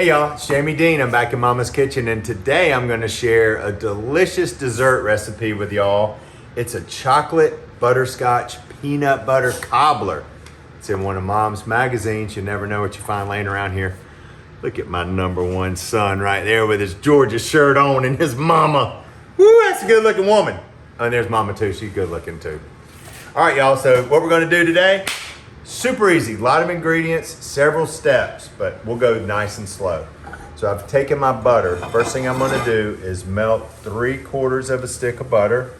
Hey y'all, it's Jamie Deen. I'm back in Mama's Kitchen, and today I'm gonna share a delicious dessert recipe with y'all. It's a chocolate butterscotch peanut butter cobbler. It's in one of Mom's magazines. You never know what you find laying around here. Look at my number one son right there with his Georgia shirt on and his mama. Woo, that's a good looking woman. Oh, and there's Mama too, she's good looking too. All right, y'all, so what we're gonna do today, super easy, a lot of ingredients, several steps, but we'll go nice and slow. So I've taken my butter. First thing I'm gonna do is melt 3/4 of a stick of butter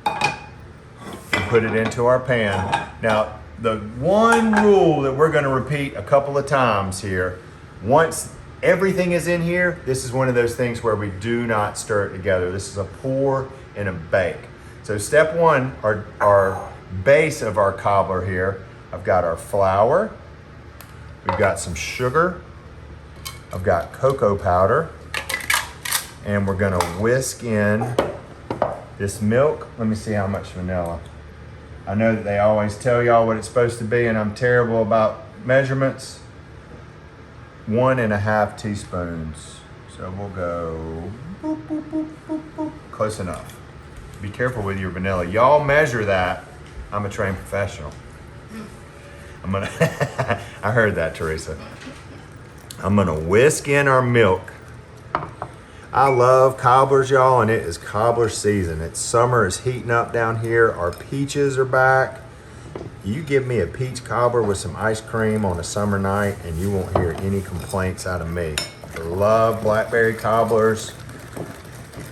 and put it into our pan. Now, the one rule that we're gonna repeat a couple of times here, once everything is in here, this is one of those things where we do not stir it together. This is a pour and a bake. So step one, our base of our cobbler here, I've got our flour, we've got some sugar, I've got cocoa powder, and we're gonna whisk in this milk. Let me see how much vanilla. I know that they always tell y'all what it's supposed to be, and I'm terrible about measurements. 1.5 teaspoons. So we'll go boop, boop, boop, boop, boop. Close enough. Be careful with your vanilla. Y'all measure that. I'm a trained professional. I'm gonna, I heard that, Teresa. I'm gonna whisk in our milk. I love cobblers, y'all, and it is cobbler season. It's summer is heating up down here. Our peaches are back. You give me a peach cobbler with some ice cream on a summer night and you won't hear any complaints out of me. I love blackberry cobblers.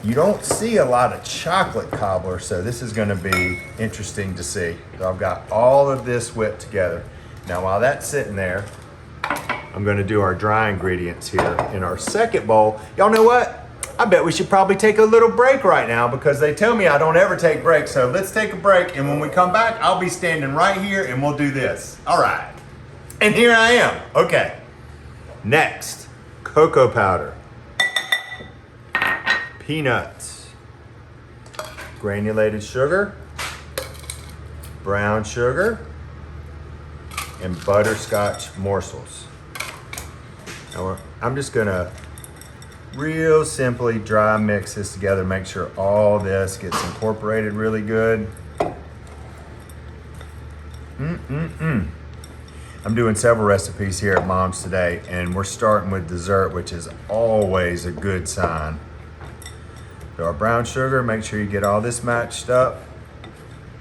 You don't see a lot of chocolate cobbler, so this is gonna be interesting to see. So I've got all of this whipped together. Now while that's sitting there, I'm gonna do our dry ingredients here in our second bowl. Y'all know what? I bet we should probably take a little break right now because they tell me I don't ever take breaks. So let's take a break, and when we come back, I'll be standing right here and we'll do this. All right, and here I am. Okay, next, cocoa powder, peanuts, granulated sugar, brown sugar, and butterscotch morsels. Now I'm just gonna real simply dry mix this together, make sure all this gets incorporated really good. I'm doing several recipes here at Mom's today, and we're starting with dessert, which is always a good sign. So our brown sugar, make sure you get all this matched up.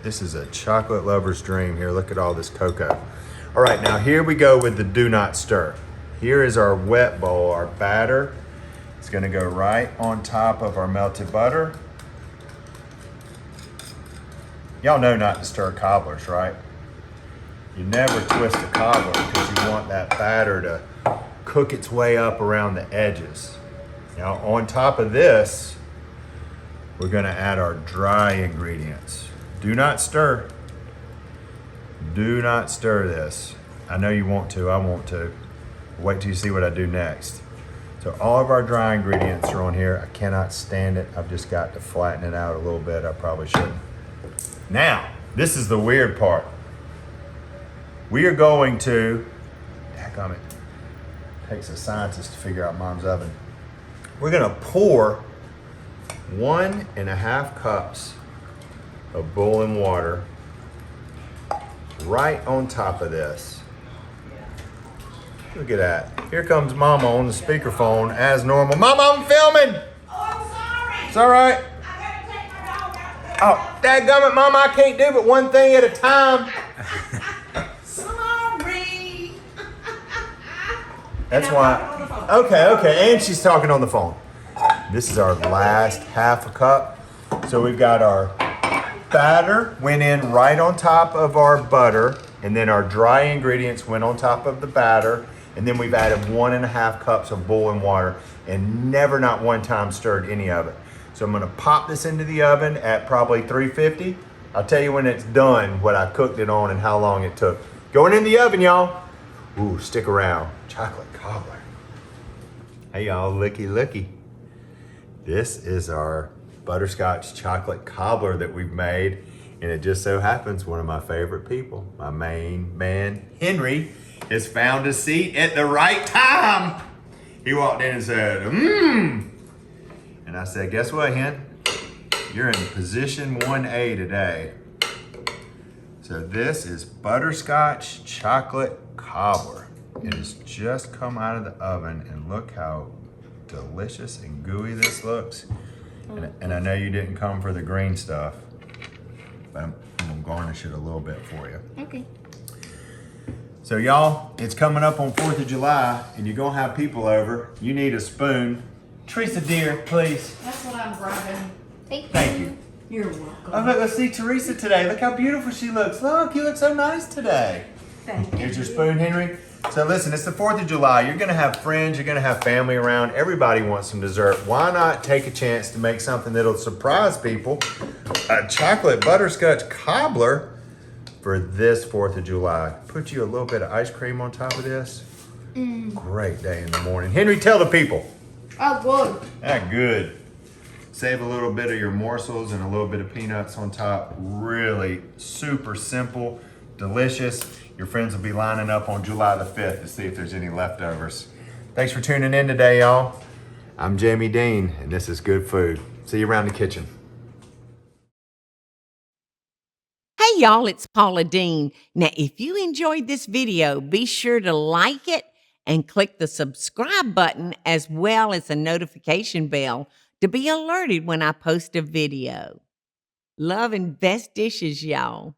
This is a chocolate lover's dream here. Look at all this cocoa. All right, now here we go with the do not stir. Here is our wet bowl, our batter. It's gonna go right on top of our melted butter. Y'all know not to stir cobblers, right? You never twist a cobbler because you want that batter to cook its way up around the edges. Now on top of this, we're gonna add our dry ingredients. Do not stir. Do not stir this. I know you want to, I want to. Wait till you see what I do next. So all of our dry ingredients are on here. I cannot stand it. I've just got to flatten it out a little bit. I probably shouldn't. Now, this is the weird part. We are going to, dadgummit, takes a scientist to figure out Mom's oven. We're gonna pour 1.5 cups of boiling water right on top of this. Look at that. Here comes Mama on the speakerphone as normal. Mama, I'm filming. Oh, I'm sorry. It's all right. I gotta take my dog out there. Oh, dadgummit, Mama, I can't do but one thing at a time. Sorry. That's why. Okay, and she's talking on the phone. This is our last half a cup. So we've got our batter went in right on top of our butter, and then our dry ingredients went on top of the batter. And then we've added 1.5 cups of boiling water and never not one time stirred any of it. So I'm gonna pop this into the oven at probably 350. I'll tell you when it's done, what I cooked it on and how long it took. Going in the oven, y'all. Ooh, stick around. Chocolate cobbler. Hey y'all, looky. This is our butterscotch chocolate cobbler that we've made. And it just so happens one of my favorite people, my main man, Henry, has found a seat at the right time. He walked in and said, And I said, guess what, Hen? You're in position 1A today. So this is Butterscotch Chocolate Cobbler. It has just come out of the oven, and look how delicious and gooey this looks. And I know you didn't come for the green stuff, but I'm gonna garnish it a little bit for you. Okay. So y'all, it's coming up on 4th of July, and you're gonna have people over. You need a spoon. Teresa, dear, please. That's what I'm grabbing. Thank you. You're welcome. Oh, look, let's see Teresa today. Look how beautiful she looks. Look, you look so nice today. Thank you. Here's your spoon, Henry. So listen, it's the 4th of July. You're gonna have friends, you're gonna have family around. Everybody wants some dessert. Why not take a chance to make something that'll surprise people? A chocolate butterscotch cobbler for this 4th of July. Put you a little bit of ice cream on top of this. Great day in the morning. Henry, tell the people. Oh, good. That good. Save a little bit of your morsels and a little bit of peanuts on top. Really super simple, delicious. Your friends will be lining up on July the 5th to see if there's any leftovers. Thanks for tuning in today, y'all. I'm Jamie Deen, and this is Good Food. See you around the kitchen. Hey y'all, it's Paula Deen. Now, if you enjoyed this video, be sure to like it and click the subscribe button as well as the notification bell to be alerted when I post a video. Love and best dishes, y'all.